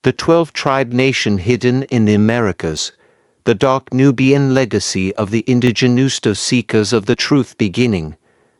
the 12-tribe nation hidden in the Americas, the dark Nubian legacy of the Indigenous seekers of the truth beginning.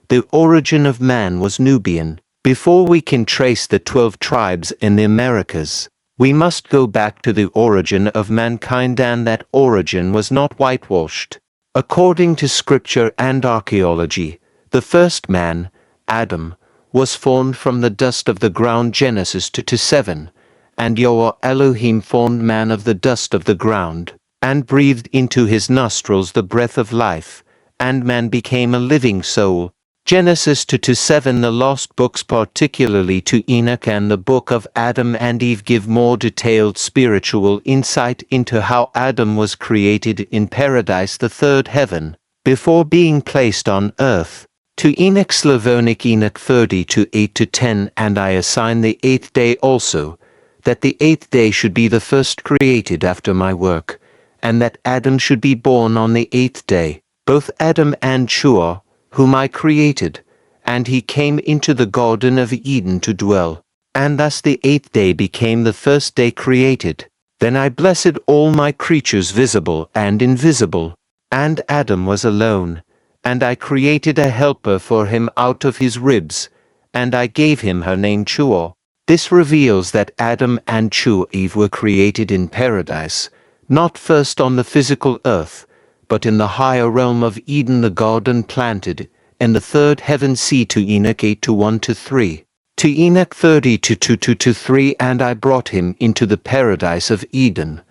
The origin of man was Nubian. Before we can trace the 12 tribes in the Americas, we must go back to the origin of mankind, and that origin was not whitewashed. According to scripture and archaeology, the first man, Adam, was formed from the dust of the ground, Genesis 2:7, and Yahuah Elohiym formed man of the dust of the ground, and breathed into his nostrils the breath of life, and man became a living soul. Genesis 2:7. The lost books, particularly to Enoch and the book of Adam and Eve, give more detailed spiritual insight into how Adam was created in paradise, the third heaven, before being placed on earth. To Enoch, Slavonic Enoch 32:8-10. And I assign the 8th day also, that the 8th day should be the first created after my work, and that Adam should be born on the 8th day, both Adam and Yahuah, whom I created, and he came into the Garden of Eden to dwell. And thus the 8th day became the first day created. Then I blessed all my creatures, visible and invisible, and Adam was alone, and I created a helper for him out of his ribs, and I gave him her name Yahuah. This reveals that Adam and Eve were created in paradise, not first on the physical earth, but in the higher realm of Eden, the garden planted in the third heaven. See to Enoch 8:1-3. To Enoch 30:2-3. And I brought him into the paradise of Eden,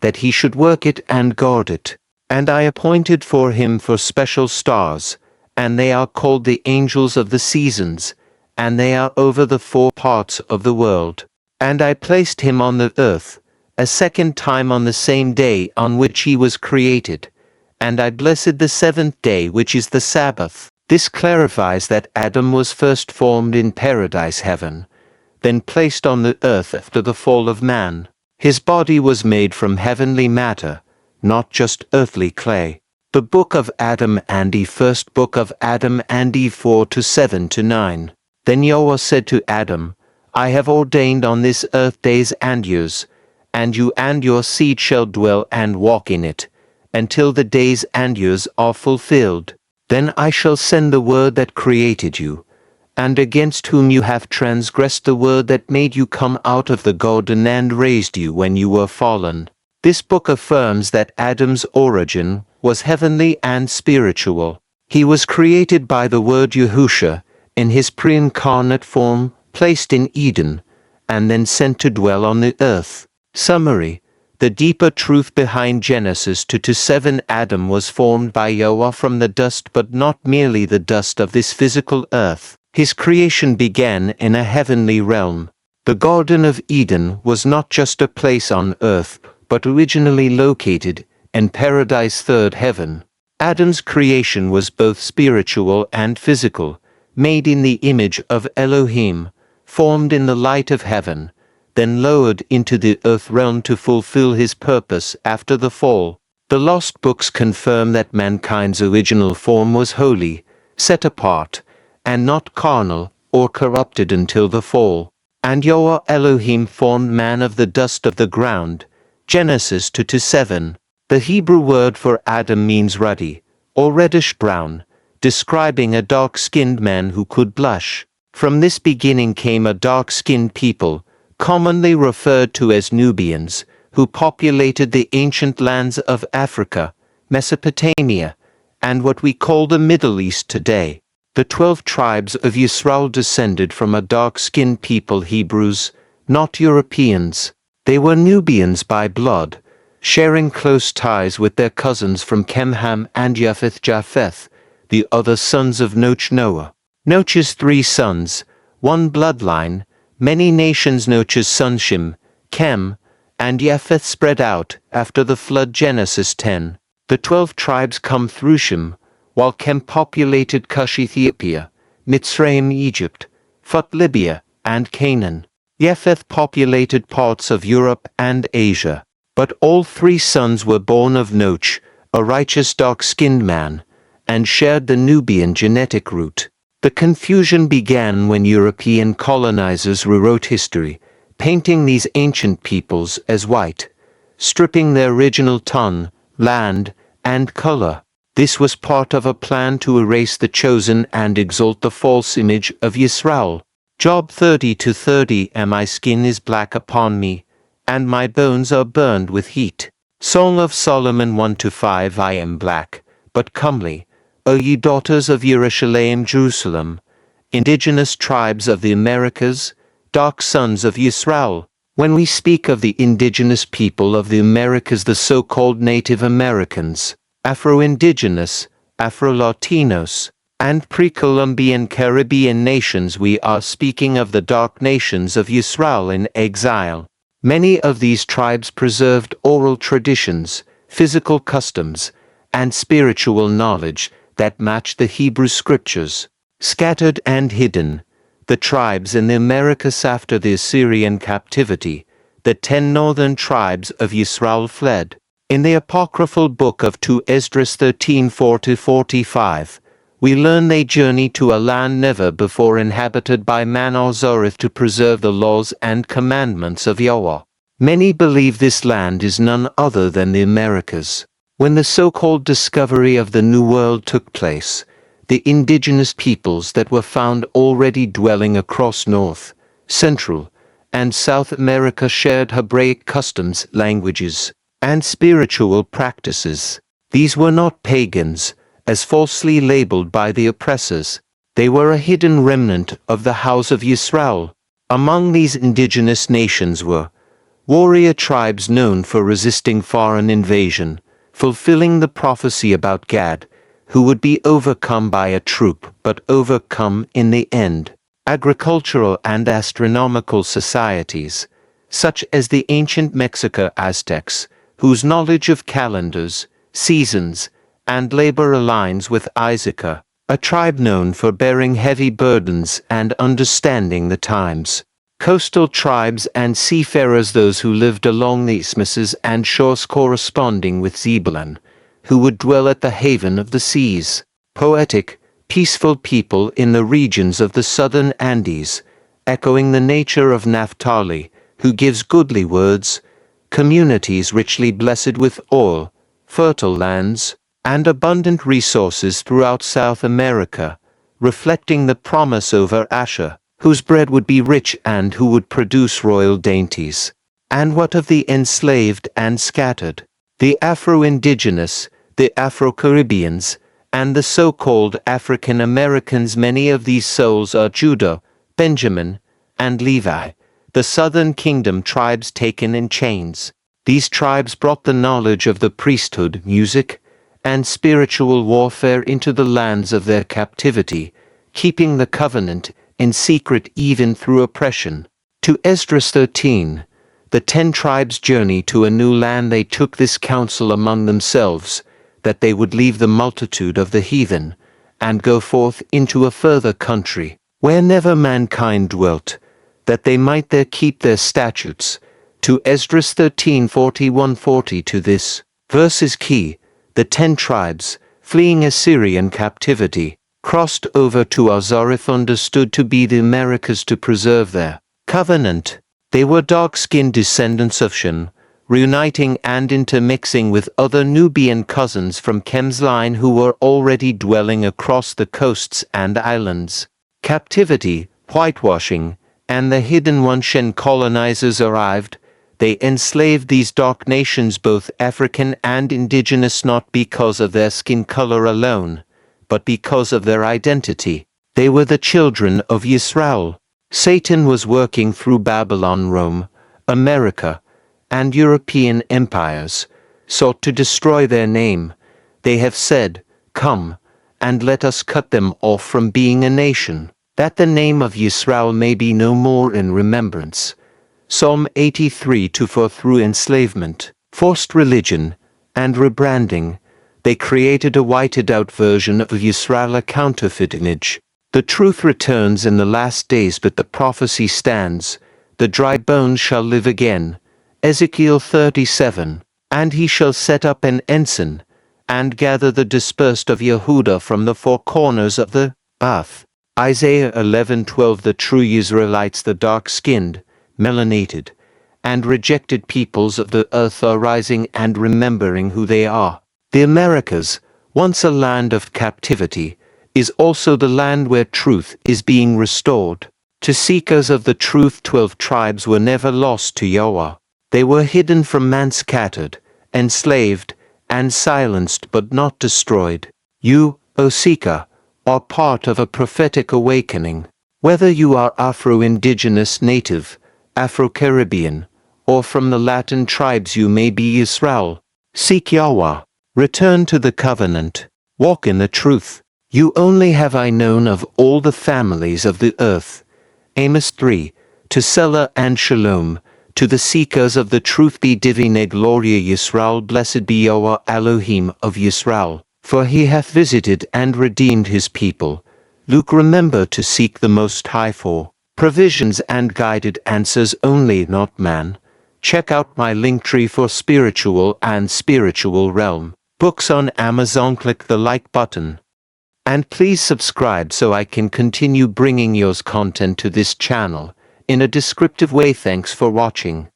that he should work it and guard it. And I appointed for him for special stars, and they are called the angels of the seasons, and they are over the 4 parts of the world. And I placed him on the earth, a second time on the same day on which he was created. And I blessed the 7th day, which is the Sabbath. This clarifies that Adam was first formed in paradise heaven, then placed on the earth after the fall of man. His body was made from heavenly matter, not just earthly clay. The Book of Adam and Eve, First Book of Adam and Eve 4:7-9. Then Yahuah said to Adam, I have ordained on this earth days and years, and you and your seed shall dwell and walk in it, until the days and years are fulfilled. Then I shall send the word that created you, and against whom you have transgressed, the word that made you come out of the garden and raised you when you were fallen. This book affirms that Adam's origin was heavenly and spiritual. He was created by the word Yahushua in his pre-incarnate form, placed in Eden, and then sent to dwell on the earth. Summary: the deeper truth behind Genesis 2:7. Adam was formed by Yahuah from the dust, but not merely the dust of this physical earth. His creation began in a heavenly realm. The Garden of Eden was not just a place on earth, but originally located in paradise, third heaven. Adam's creation was both spiritual and physical, made in the image of Elohim, formed in the light of heaven, then lowered into the earth realm to fulfill his purpose after the fall. The lost books confirm that mankind's original form was holy, set apart, and not carnal or corrupted until the fall. And Yahuah Elohiym formed man of the dust of the ground, Genesis 2:7. The Hebrew word for Adam means ruddy, or reddish-brown, describing a dark-skinned man who could blush. From this beginning came a dark-skinned people, commonly referred to as Nubians, who populated the ancient lands of Africa, Mesopotamia, and what we call the Middle East today. The 12 tribes of Israel descended from a dark-skinned people, Hebrews, not Europeans. They were Nubians by blood, sharing close ties with their cousins from Ham and Japheth, the other sons of Noah. Noah's 3 sons, one bloodline, many nations. Noah's son Shem, Chem, and Japheth spread out after the flood, Genesis 10. The 12 tribes come through Shem, while Chem populated Cush, Ethiopia, Mitzrayim, Egypt, Phut, Libya, and Canaan. Japheth populated parts of Europe and Asia. But all 3 sons were born of Noach, a righteous dark-skinned man, and shared the Nubian genetic root. The confusion began when European colonizers rewrote history, painting these ancient peoples as white, stripping their original tongue, land, and color. This was part of a plan to erase the chosen and exalt the false image of Yisrael. Job 30:30. And my skin is black upon me, and my bones are burned with heat. Song of Solomon 1-5. I am black, but comely, O ye daughters of Jerusalem, Jerusalem, indigenous tribes of the Americas, dark sons of Yisrael. When we speak of the indigenous people of the Americas, the so-called Native Americans, Afro-Indigenous, Afro-Latinos, and pre-Columbian Caribbean nations, we are speaking of the dark nations of Yisrael in exile. Many of these tribes preserved oral traditions, physical customs, and spiritual knowledge that matched the Hebrew scriptures. Scattered and hidden, the tribes in the Americas after the Assyrian captivity, the 10 northern tribes of Yisrael fled. In the apocryphal book of 2 Esdras 13:4-45, we learn they journeyed to a land never before inhabited by man or Zorith to preserve the laws and commandments of Yahuah. Many believe this land is none other than the Americas. When the so-called discovery of the New World took place, the indigenous peoples that were found already dwelling across North, Central, and South America shared Hebraic customs, languages, and spiritual practices. These were not pagans, as falsely labeled by the oppressors. They were a hidden remnant of the house of Yisrael. Among these indigenous nations were warrior tribes known for resisting foreign invasion, fulfilling the prophecy about Gad, who would be overcome by a troop but overcome in the end. Agricultural and astronomical societies, such as the ancient Mexica Aztecs, whose knowledge of calendars, seasons, and labor aligns with Issachar, a tribe known for bearing heavy burdens and understanding the times. Coastal tribes and seafarers, those who lived along the isthmuses and shores corresponding with Zebulun, who would dwell at the haven of the seas. Poetic, peaceful people in the regions of the southern Andes, echoing the nature of Naphtali, who gives goodly words. Communities richly blessed with oil, fertile lands, and abundant resources throughout South America, reflecting the promise over Asher, whose bread would be rich and who would produce royal dainties. And what of the enslaved and scattered? The Afro-Indigenous, the Afro-Caribbeans, and the so-called African Americans. Many of these souls are Judah, Benjamin, and Levi, the southern kingdom tribes taken in chains. These tribes brought the knowledge of the priesthood, music, and spiritual warfare into the lands of their captivity, keeping the covenant in secret even through oppression. To Esdras 13, the 10 tribes journey to a new land. They took this counsel among themselves, that they would leave the multitude of the heathen, and go forth into a further country, where never mankind dwelt, that they might there keep their statutes. To Esdras 13:41-42. This verse is key. The 10 tribes, fleeing Assyrian captivity, crossed over to Azareth, understood to be the Americas, to preserve their covenant. They were dark-skinned descendants of Shem, reuniting and intermixing with other Nubian cousins from Chem's line who were already dwelling across the coasts and islands. Captivity, whitewashing, and the hidden one. Shen colonizers arrived. They enslaved these dark nations, both African and indigenous, not because of their skin color alone, but because of their identity. They were the children of Yisrael. Satan was working through Babylon, Rome, America, and European empires, sought to destroy their name. They have said, "Come, and let us cut them off from being a nation, that the name of Yisrael may be no more in remembrance." Psalm 83:4. Through enslavement, forced religion, and rebranding, they created a whited-out version of Yisrael, a counterfeit image. The truth returns in the last days, but the prophecy stands. The dry bones shall live again. Ezekiel 37. And he shall set up an ensign, and gather the dispersed of Yehudah from the four corners of the earth. Isaiah 11:12. The true Israelites, the dark-skinned, melanated, and rejected peoples of the earth are rising and remembering who they are. The Americas, once a land of captivity, is also the land where truth is being restored. To seekers of the truth, 12 tribes were never lost to Yahuah. They were hidden from man, scattered, enslaved, and silenced but not destroyed. You, O seeker, are part of a prophetic awakening. Whether you are Afro-Indigenous, Native, Afro-Caribbean, or from the Latin tribes, you may be Israel. Seek Yahuah. Return to the covenant. Walk in the truth. You only have I known of all the families of the earth. Amos 3. To Selah and Shalom, to the seekers of the truth be divine gloria Yisrael, blessed be Yahuah Elohiym of Yisrael, for he hath visited and redeemed his people. Luke, remember to seek the Most High for provisions and guided answers only, not man. Check out my Linktree for spiritual and spiritual realm books on Amazon. Click the like button. And please subscribe so I can continue bringing yours content to this channel in a descriptive way. Thanks for watching.